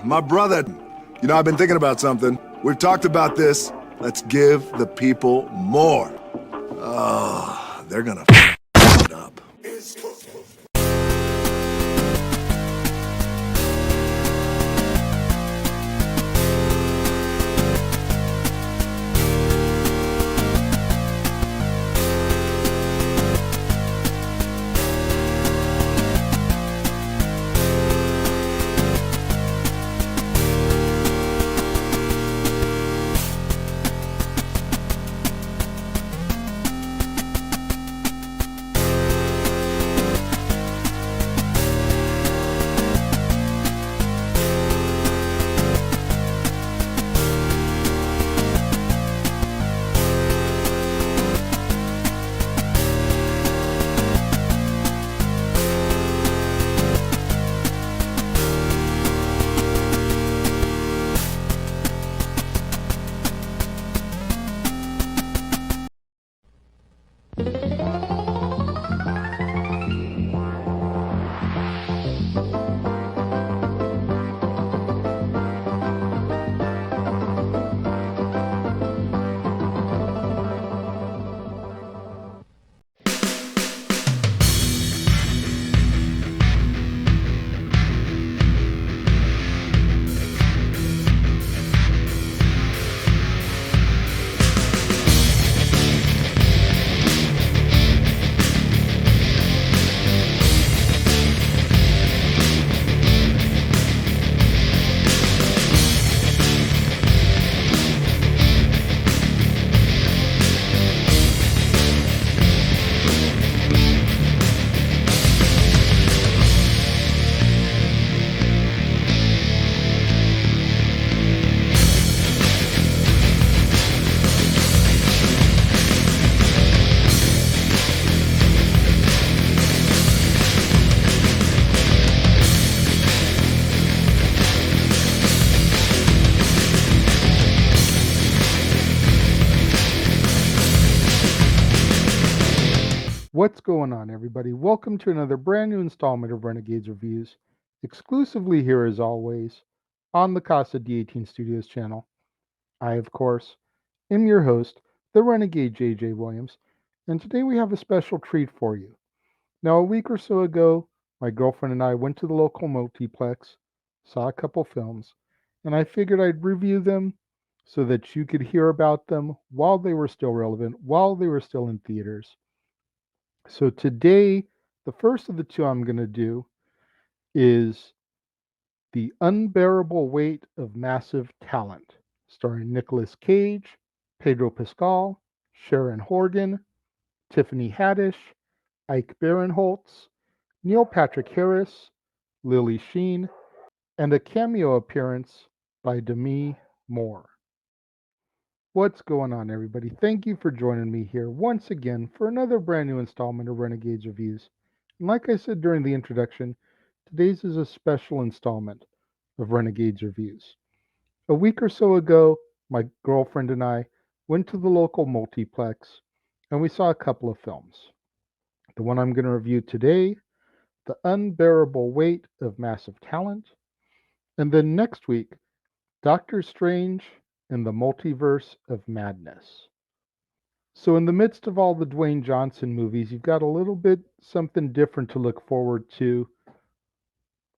My brother, I've been thinking about something. We've talked about this. Let's give the people more. Oh, they're gonna f it up. What's going on, everybody? Welcome to another brand new installment of Renegades Reviews, exclusively here as always on the Casa D18 Studios channel. I, of course, am your host, the Renegade JJ Williams, and today we have a special treat for you. Now, a week or so ago, my girlfriend and I went to the local multiplex, saw a couple films, and I figured I'd review them so that you could hear about them while they were still relevant, while they were still in theaters. So today, the first of the two I'm going to do is The Unbearable Weight of Massive Talent, starring Nicolas Cage, Pedro Pascal, Sharon Horgan, Tiffany Haddish, Ike Barinholtz, Neil Patrick Harris, Lily Sheen, and a cameo appearance by Demi Moore. What's going on, everybody? Thank you for joining me here once again for another brand new installment of Renegades Reviews. And like I said during the introduction, today's is a special installment of Renegades Reviews. A week or so ago, my girlfriend and I went to the local multiplex and we saw a couple of films. The one I'm going to review today, The Unbearable Weight of Massive Talent, and then next week, Doctor Strange and the Multiverse of Madness. So in the midst of all the Dwayne Johnson movies, you've got a little bit something different to look forward to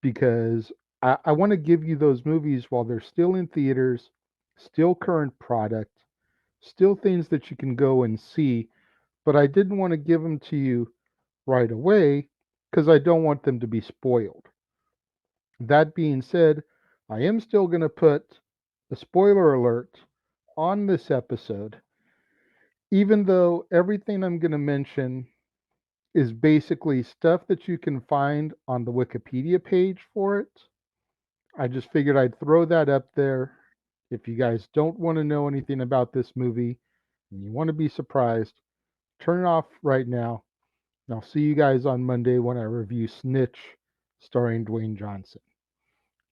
because I want to give you those movies while they're still in theaters, still current product, still things that you can go and see, but I didn't want to give them to you right away because I don't want them to be spoiled. That being said, I am still going to put a spoiler alert on this episode, even though everything I'm going to mention is basically stuff that you can find on the Wikipedia page for it. I just figured I'd throw that up there. If you guys don't want to know anything about this movie and you want to be surprised, turn it off right now. And I'll see you guys on Monday when I review Snitch starring Dwayne Johnson.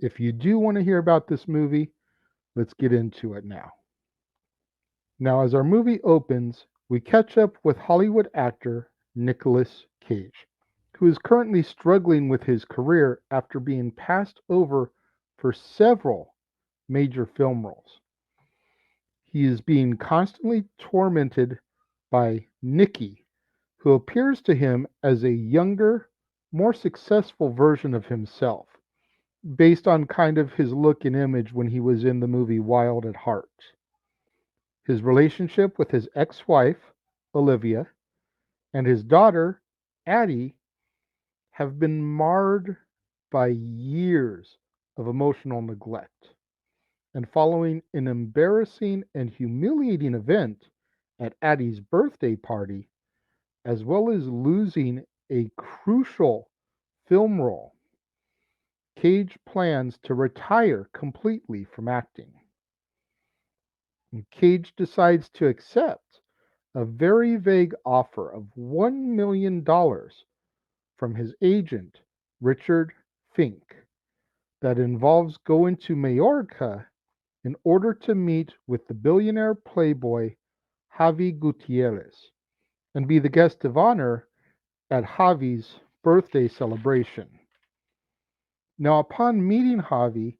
If you do want to hear about this movie, let's get into it now. Now, as our movie opens, we catch up with Hollywood actor Nicolas Cage, who is currently struggling with his career after being passed over for several major film roles. He is being constantly tormented by Nikki, who appears to him as a younger, more successful version of himself, based on kind of his look and image when he was in the movie Wild at Heart. His relationship with his ex-wife, Olivia, and his daughter, Addie, have been marred by years of emotional neglect. And following an embarrassing and humiliating event at Addie's birthday party, as well as losing a crucial film role, Cage plans to retire completely from acting. And Cage decides to accept a very vague offer of $1 million from his agent, Richard Fink, that involves going to Majorca in order to meet with the billionaire playboy Javi Gutierrez and be the guest of honor at Javi's birthday celebration. Now, upon meeting Javi,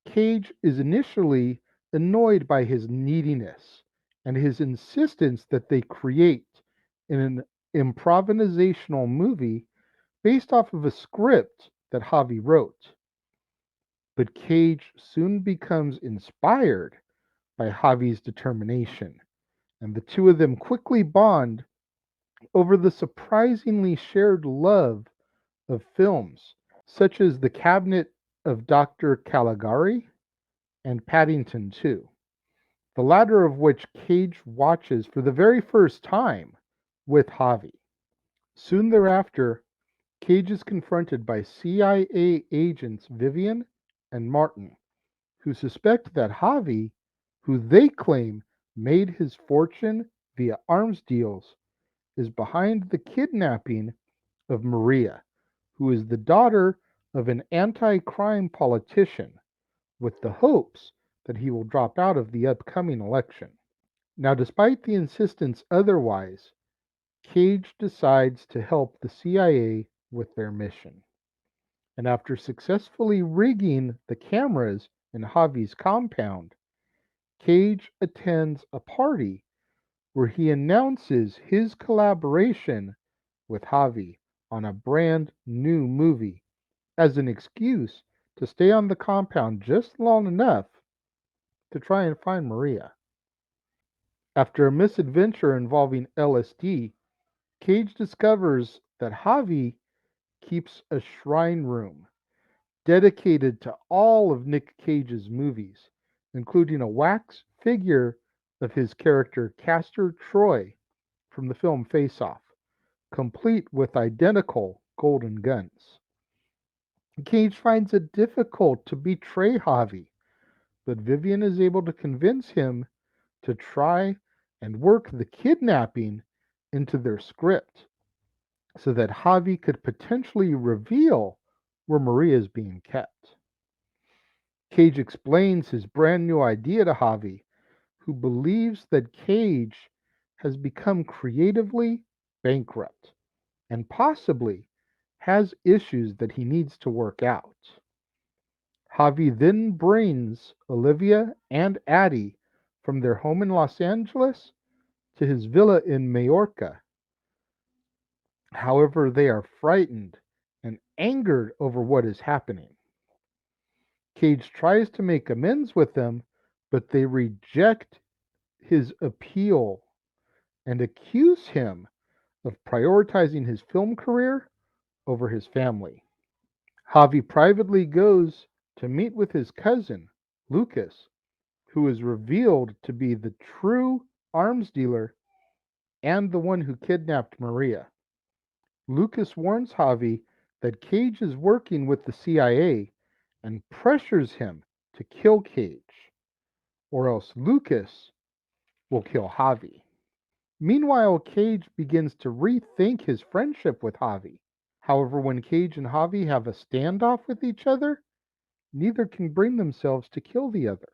Cage is initially annoyed by his neediness and his insistence that they create an improvisational movie based off of a script that Javi wrote. But Cage soon becomes inspired by Javi's determination, and the two of them quickly bond over the surprisingly shared love of films, such as The Cabinet of Dr. Caligari and Paddington 2, the latter of which Cage watches for the very first time with Javi. Soon thereafter, Cage is confronted by CIA agents Vivian and Martin, who suspect that Javi, who they claim made his fortune via arms deals, is behind the kidnapping of Maria, who is the daughter of an anti-crime politician, with the hopes that he will drop out of the upcoming election. Now, despite the insistence otherwise, Cage decides to help the CIA with their mission. And after successfully rigging the cameras in Javi's compound, Cage attends a party where he announces his collaboration with Javi on a brand new movie as an excuse to stay on the compound just long enough to try and find Maria. After a misadventure involving LSD, Cage discovers that Javi keeps a shrine room dedicated to all of Nick Cage's movies, including a wax figure of his character Castor Troy from the film Face Off, complete with identical golden guns. Cage finds it difficult to betray Javi, but Vivian is able to convince him to try and work the kidnapping into their script so that Javi could potentially reveal where Maria is being kept. Cage explains his brand new idea to Javi, who believes that Cage has become creatively bankrupt and possibly has issues that he needs to work out. Javi then brings Olivia and Addie from their home in Los Angeles to his villa in Majorca. However, they are frightened and angered over what is happening. Cage tries to make amends with them, but they reject his appeal and accuse him of prioritizing his film career over his family. Javi privately goes to meet with his cousin, Lucas, who is revealed to be the true arms dealer and the one who kidnapped Maria. Lucas warns Javi that Cage is working with the CIA and pressures him to kill Cage, or else Lucas will kill Javi. Meanwhile, Cage begins to rethink his friendship with Javi. However, when Cage and Javi have a standoff with each other, neither can bring themselves to kill the other.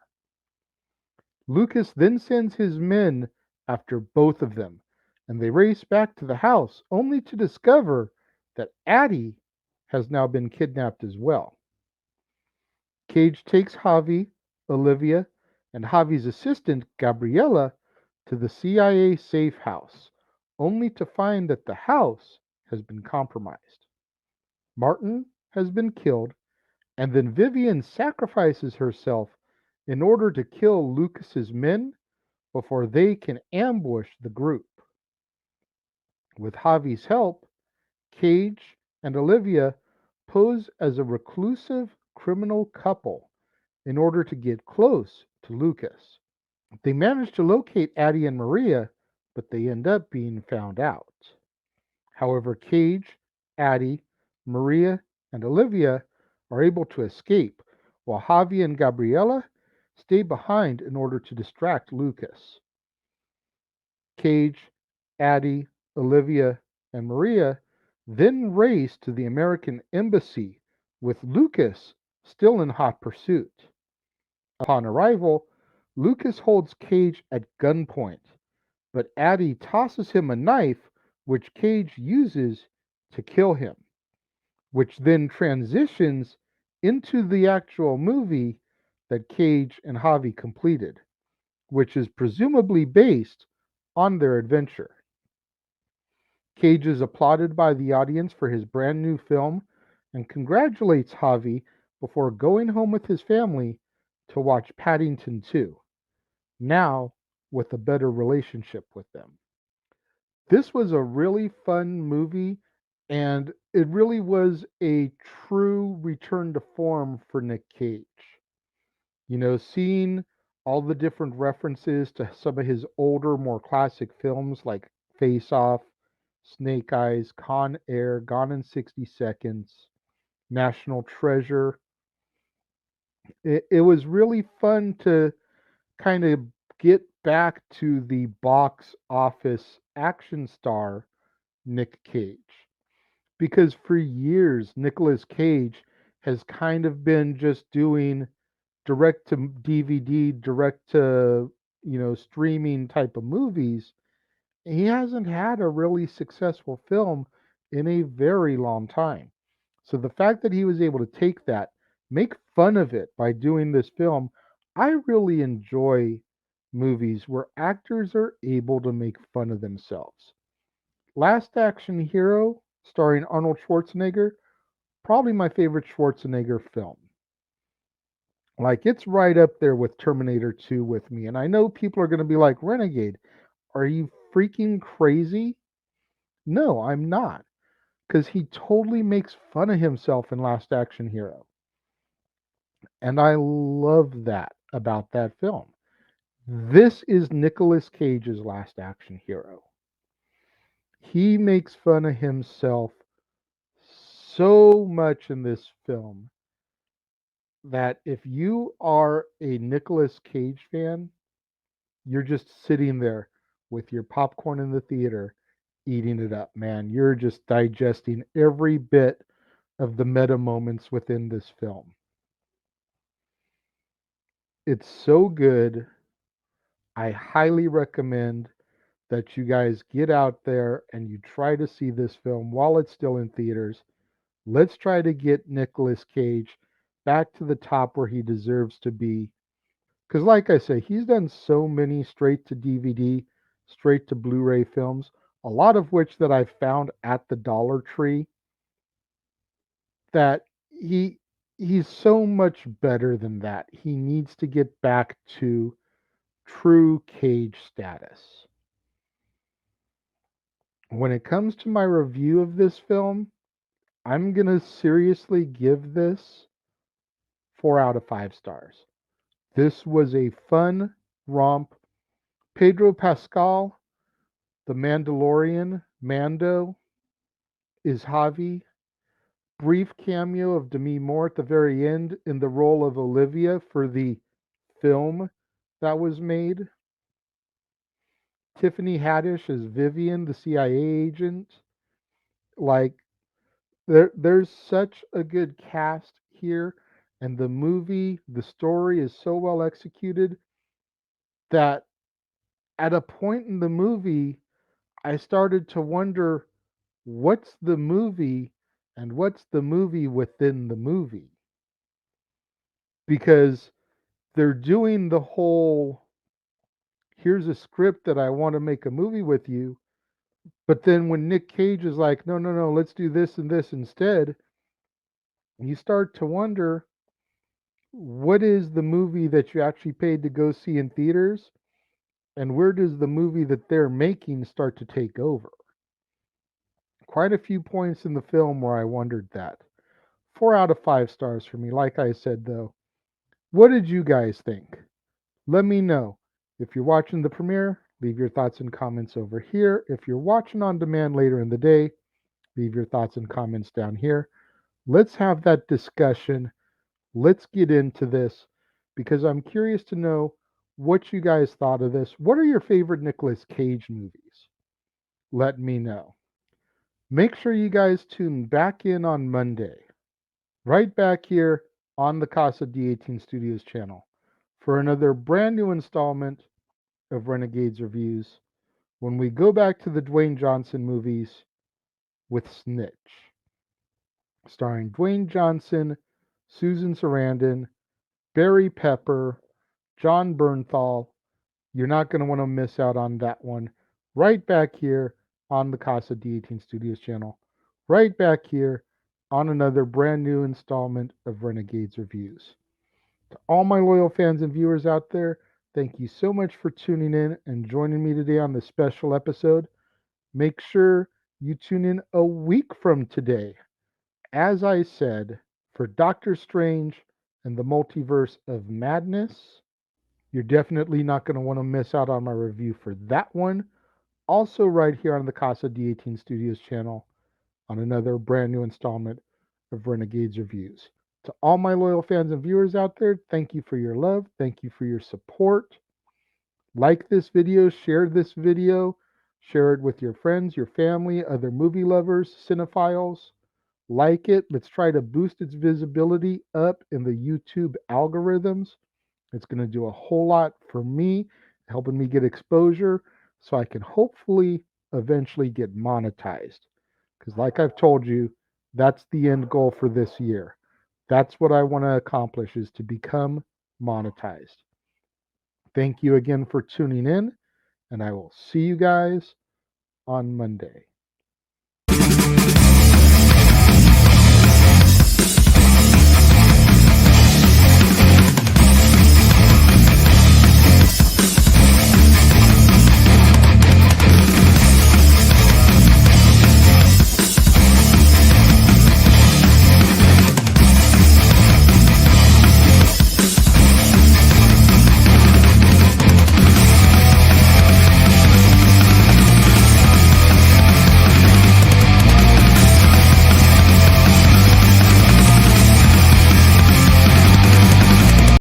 Lucas then sends his men after both of them, and they race back to the house only to discover that Addie has now been kidnapped as well. Cage takes Javi, Olivia, and Javi's assistant, Gabriella, to the CIA safe house, only to find that the house has been compromised. Martin has been killed, and then Vivian sacrifices herself in order to kill Lucas's men before they can ambush the group. With Javi's help, Cage and Olivia pose as a reclusive criminal couple in order to get close to Lucas. They manage to locate Addie and Maria, but they end up being found out. However, Cage, Addie, Maria, and Olivia are able to escape, while Javi and Gabriella stay behind in order to distract Lucas. Cage, Addie, Olivia, and Maria then race to the American embassy, with Lucas still in hot pursuit. Upon arrival, Lucas holds Cage at gunpoint, but Addie tosses him a knife, which Cage uses to kill him, which then transitions into the actual movie that Cage and Javi completed, which is presumably based on their adventure. Cage is applauded by the audience for his brand new film and congratulates Javi before going home with his family to watch Paddington 2, now with a better relationship with them. This was a really fun movie, and it really was a true return to form for Nick Cage. Seeing all the different references to some of his older, more classic films like Face Off, Snake Eyes, Con Air, Gone in 60 Seconds, National Treasure. It was really fun to kind of get back to the box office action star Nick Cage. Because for years, Nicolas Cage has kind of been just doing direct to DVD, direct to, streaming type of movies. He hasn't had a really successful film in a very long time. So the fact that he was able to take that, make fun of it by doing this film, I really enjoy movies where actors are able to make fun of themselves. Last Action Hero, starring Arnold Schwarzenegger, probably my favorite Schwarzenegger film. Like, it's right up there with Terminator 2 with me. And I know people are going to be like, Renegade, are you freaking crazy? No, I'm not. Because he totally makes fun of himself in Last Action Hero. And I love that about that film. This is Nicolas Cage's Last Action Hero. He makes fun of himself so much in this film that if you are a Nicolas Cage fan, you're just sitting there with your popcorn in the theater, eating it up, man. You're just digesting every bit of the meta moments within this film. It's so good. I highly recommend that you guys get out there and you try to see this film while it's still in theaters. Let's try to get Nicolas Cage back to the top where he deserves to be. Because, like I say, he's done so many straight to DVD, straight to Blu ray films, a lot of which that I found at the Dollar Tree, that he's so much better than that. He needs to get back to true Cage status. When it comes to my review of this film, I'm going to seriously give this 4 out of 5 stars. This was a fun romp. Pedro Pascal, the Mandalorian, Mando, is Javi. Brief cameo of Demi Moore at the very end in the role of Olivia for the film that was made. Tiffany Haddish as Vivian, the CIA agent. Like, there's such a good cast here, and the movie, the story is so well executed that at a point in the movie, I started to wonder what's the movie and what's the movie within the movie. because they're doing the whole here's a script that I want to make a movie with you. But then when Nick Cage is like, no, no, no, let's do this and this instead, you start to wonder what is the movie that you actually paid to go see in theaters, and where does the movie that they're making start to take over? Quite a few points in the film where I wondered that. 4 out of 5 stars for me. Like I said, though, what did you guys think? Let me know. If you're watching the premiere, leave your thoughts and comments over here. If you're watching on demand later in the day, leave your thoughts and comments down here. Let's have that discussion. Let's get into this because I'm curious to know what you guys thought of this. What are your favorite Nicolas Cage movies? Let me know. Make sure you guys tune back in on Monday, right back here on the Casa D18 Studios channel for another brand new installment of Renegades Reviews when we go back to the Dwayne Johnson movies with Snitch, starring Dwayne Johnson, Susan Sarandon, Barry Pepper, John Bernthal. You're not going to want to miss out on that one. Right back here on the Casa D18 Studios channel. Right back here on another brand new installment of Renegades Reviews. To all my loyal fans and viewers out there, thank you so much for tuning in and joining me today on this special episode. Make sure you tune in a week from today, as I said, for Doctor Strange and the Multiverse of Madness. You're definitely not going to want to miss out on my review for that one. Also, right here on the Casa D18 Studios channel on another brand new installment of Renegades Reviews. To all my loyal fans and viewers out there, thank you for your love. Thank you for your support. Like this video, share this video, share it with your friends, your family, other movie lovers, cinephiles. Like it. Let's try to boost its visibility up in the YouTube algorithms. It's going to do a whole lot for me, helping me get exposure so I can hopefully eventually get monetized. Because, like I've told you, that's the end goal for this year. That's what I want to accomplish is to become monetized. Thank you again for tuning in, and I will see you guys on Monday.